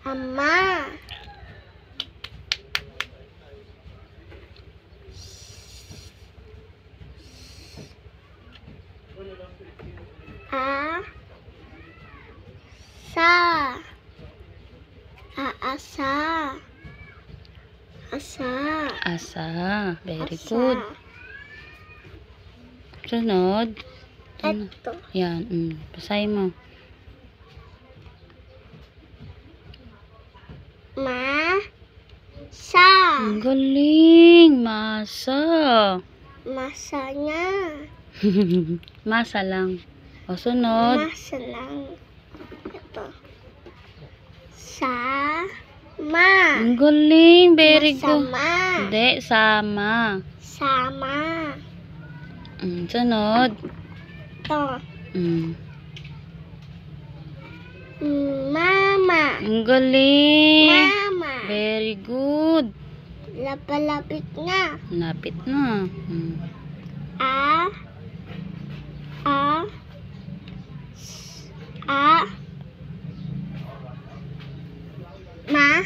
Ama. Asa. Asa. Very Asa. good. Sunod. Ito. Yan. Basahin mo. Masa. Ang galing. Masa. Masanya. Masa lang. O, sunod. Masa lang. Ito. Sama. Ang galing. Very good. Masama. Hindi. Sama. Sama. Sunod. Ito. Mama. Ang galing. Mama. Very good. Lapalapit na. Napit na. Ma.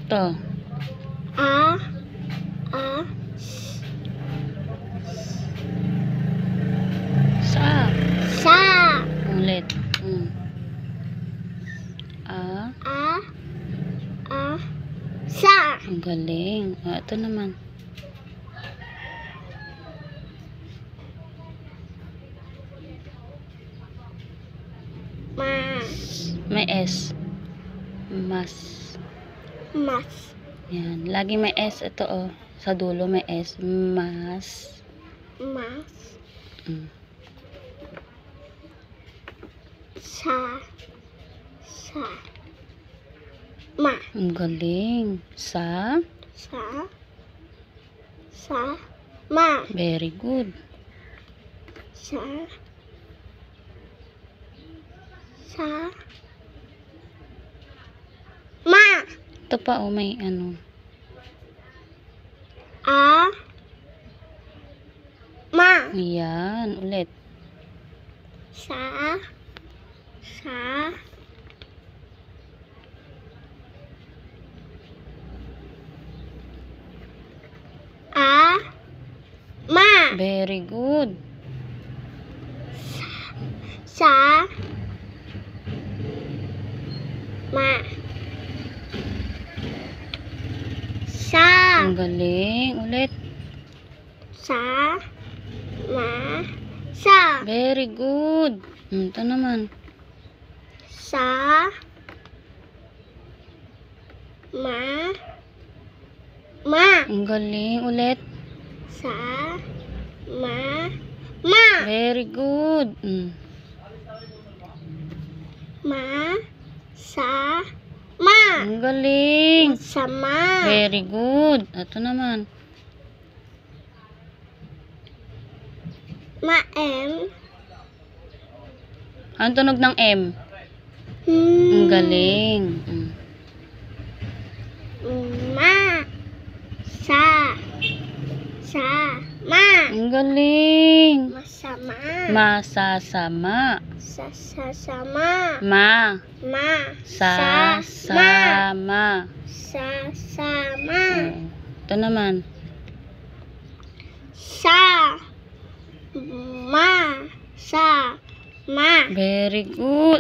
Ito. Sa. Ulit. Sa. Ang galing. Ito naman. May S. Mas. Yan. Lagi may S. Ito oh. Sa dulo may S. Mas. Sa. Ma. Ang galing. Sa. Ma. Very good. Ma. Ito pa oh. May ano. Ma. Yan. Ulit. Ma. Very good. Ma. Ang galing. Ulit. Very good. Ito naman. Ma. Ang galing. Ulit. Ma. Very good. Ma. Ang galing. Sama. Very good. Ito naman. M. Ang tunog ng M? Ang galing. Ma. Ma. Ang galing. Masama. Masasama. Sasama. Ma. Sasama. Sasama. Ito naman. Ma. Very good.